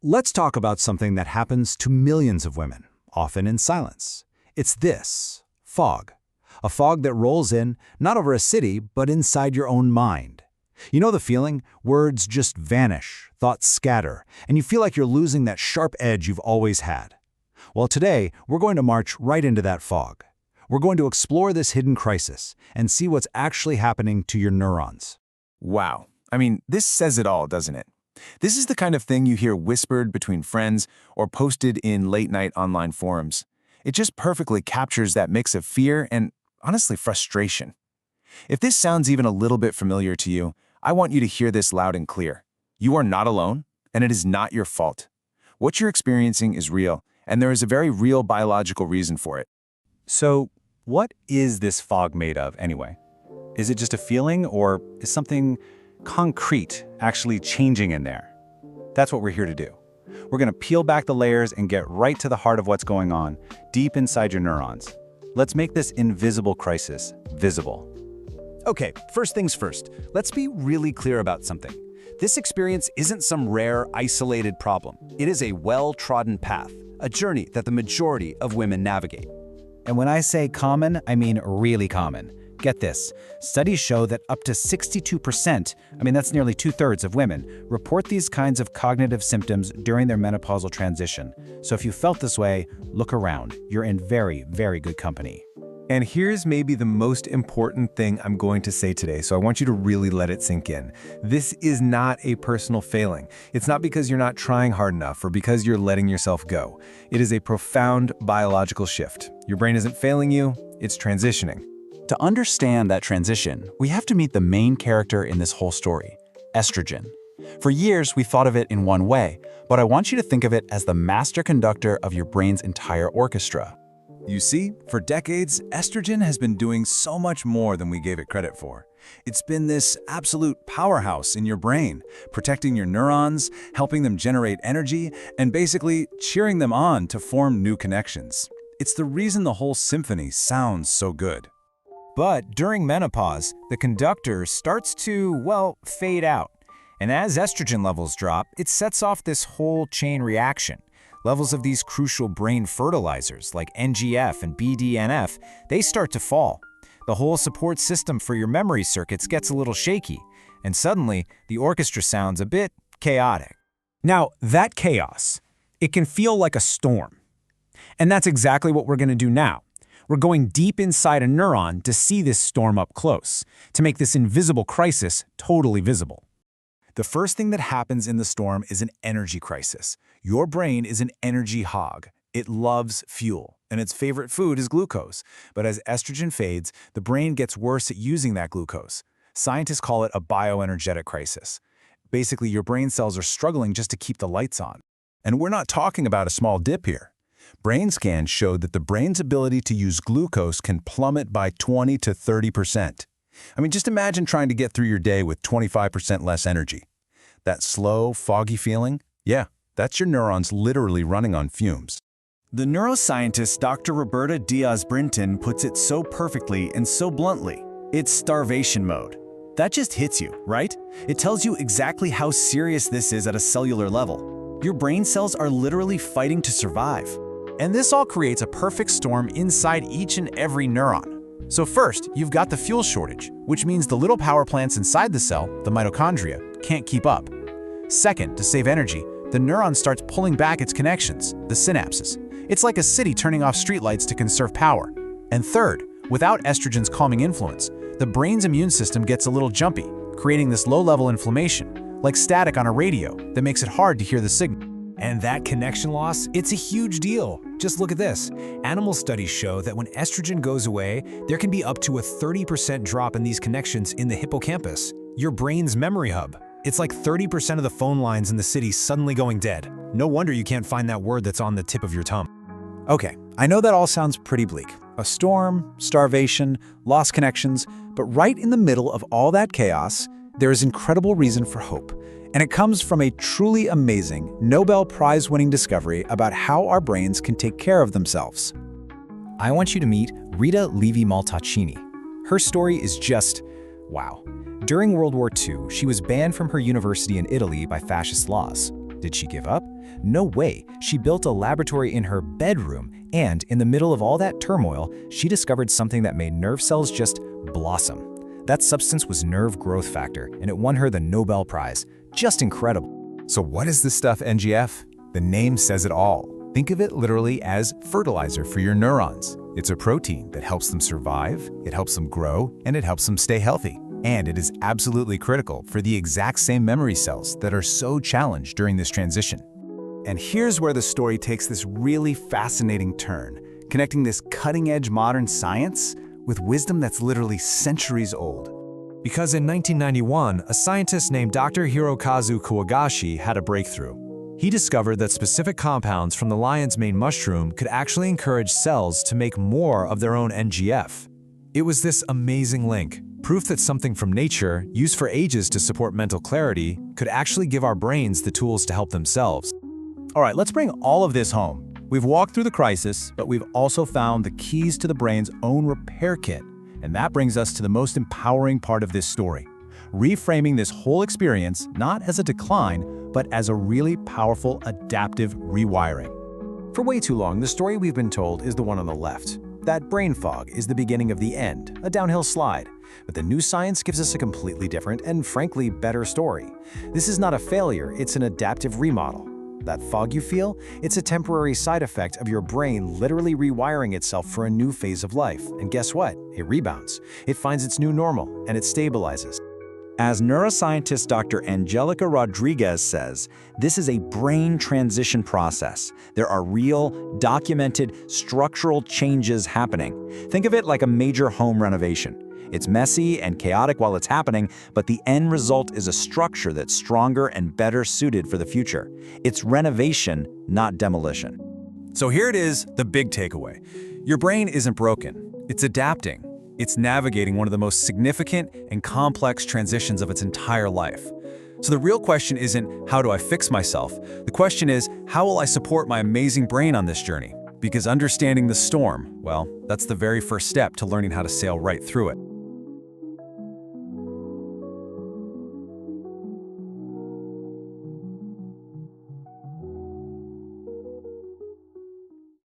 Let's talk about something that happens to millions of women, often in silence. It's this: fog. A fog that rolls in, not over a city, but inside your own mind. You know the feeling? Words just vanish, thoughts scatter, and you feel like you're losing that sharp edge you've always had. Well, today, we're going to march right into that fog. We're going to explore this hidden crisis and see what's actually happening to your neurons. Wow. I mean, this says it all, doesn't it? This is the kind of thing you hear whispered between friends or posted in late-night online forums. It just perfectly captures that mix of fear and, honestly, frustration. If this sounds even a little bit familiar to you, I want you to hear this loud and clear. You are not alone, and it is not your fault. What you're experiencing is real, and there is a very real biological reason for it. So, what is this fog made of anyway? Is it just a feeling, or is something concrete actually changing in there? That's what we're here to do. We're going to peel back the layers and get right to the heart of what's going on, deep inside your neurons. Let's make this invisible crisis visible. Okay, first things first, let's be really clear about something. This experience isn't some rare, isolated problem. It is a well-trodden path, a journey that the majority of women navigate. And when I say common, I mean really common. Get this, studies show that up to 62%, that's nearly 2/3 of women, report these kinds of cognitive symptoms during their menopausal transition. So if you felt this way, look around. You're in very, very good company. And here's maybe the most important thing I'm going to say today, so I want you to really let it sink in. This is not a personal failing. It's not because you're not trying hard enough or because you're letting yourself go. It is a profound biological shift. Your brain isn't failing you, it's transitioning. To understand that transition, we have to meet the main character in this whole story, estrogen. For years, we thought of it in one way, but I want you to think of it as the master conductor of your brain's entire orchestra. You see, for decades, estrogen has been doing so much more than we gave it credit for. It's been this absolute powerhouse in your brain, protecting your neurons, helping them generate energy, and basically cheering them on to form new connections. It's the reason the whole symphony sounds so good. But during menopause, the conductor starts to, fade out. And as estrogen levels drop, it sets off this whole chain reaction. Levels of these crucial brain fertilizers like NGF and BDNF, they start to fall. The whole support system for your memory circuits gets a little shaky, and suddenly the orchestra sounds a bit chaotic. Now, that chaos, it can feel like a storm. And that's exactly what we're going to do now. We're going deep inside a neuron to see this storm up close, to make this invisible crisis totally visible. The first thing that happens in the storm is an energy crisis. Your brain is an energy hog. It loves fuel, and its favorite food is glucose. But as estrogen fades, the brain gets worse at using that glucose. Scientists call it a bioenergetic crisis. Basically, your brain cells are struggling just to keep the lights on. And we're not talking about a small dip here. Brain scans showed that the brain's ability to use glucose can plummet by 20 to 30%. Just imagine trying to get through your day with 25% less energy. That slow, foggy feeling? Yeah, that's your neurons literally running on fumes. The neuroscientist Dr. Roberta Diaz-Brinton puts it so perfectly and so bluntly. It's starvation mode. That just hits you, right? It tells you exactly how serious this is at a cellular level. Your brain cells are literally fighting to survive. And this all creates a perfect storm inside each and every neuron. So first, you've got the fuel shortage, which means the little power plants inside the cell, the mitochondria, can't keep up. Second, to save energy, the neuron starts pulling back its connections, the synapses. It's like a city turning off streetlights to conserve power. And third, without estrogen's calming influence, the brain's immune system gets a little jumpy, creating this low-level inflammation, like static on a radio, that makes it hard to hear the signal. And that connection loss, it's a huge deal. Just look at this. Animal studies show that when estrogen goes away, there can be up to a 30% drop in these connections in the hippocampus, your brain's memory hub. It's like 30% of the phone lines in the city suddenly going dead. No wonder you can't find that word that's on the tip of your tongue. Okay, I know that all sounds pretty bleak. A storm, starvation, lost connections, but right in the middle of all that chaos, there is incredible reason for hope. And it comes from a truly amazing Nobel Prize-winning discovery about how our brains can take care of themselves. I want you to meet Rita Levi-Montalcini. Her story is just, wow. During World War II, she was banned from her university in Italy by fascist laws. Did she give up? No way. She built a laboratory in her bedroom, and in the middle of all that turmoil, she discovered something that made nerve cells just blossom. That substance was nerve growth factor, and it won her the Nobel Prize. Just incredible. So what is this stuff, NGF? The name says it all. Think of it literally as fertilizer for your neurons. It's a protein that helps them survive, it helps them grow, and it helps them stay healthy. And it is absolutely critical for the exact same memory cells that are so challenged during this transition. And here's where the story takes this really fascinating turn, connecting this cutting-edge modern science with wisdom that's literally centuries old. Because in 1991, a scientist named Dr. Hirokazu Kawagashi had a breakthrough. He discovered that specific compounds from the lion's mane mushroom could actually encourage cells to make more of their own NGF. It was this amazing link, proof that something from nature, used for ages to support mental clarity, could actually give our brains the tools to help themselves. All right, let's bring all of this home. We've walked through the crisis, but we've also found the keys to the brain's own repair kit. And that brings us to the most empowering part of this story, reframing this whole experience not as a decline, but as a really powerful adaptive rewiring. For way too long, the story we've been told is the one on the left. That brain fog is the beginning of the end, a downhill slide. But the new science gives us a completely different and frankly better story. This is not a failure, it's an adaptive remodel. That fog you feel, it's a temporary side effect of your brain literally rewiring itself for a new phase of life. And guess what? It rebounds. It finds its new normal, and it stabilizes. As neuroscientist Dr. Angelica Rodriguez says, this is a brain transition process. There are real, documented, structural changes happening. Think of it like a major home renovation. It's messy and chaotic while it's happening, but the end result is a structure that's stronger and better suited for the future. It's renovation, not demolition. So here it is, the big takeaway. Your brain isn't broken. It's adapting. It's navigating one of the most significant and complex transitions of its entire life. So the real question isn't, how do I fix myself? The question is, how will I support my amazing brain on this journey? Because understanding the storm, well, that's the very first step to learning how to sail right through it.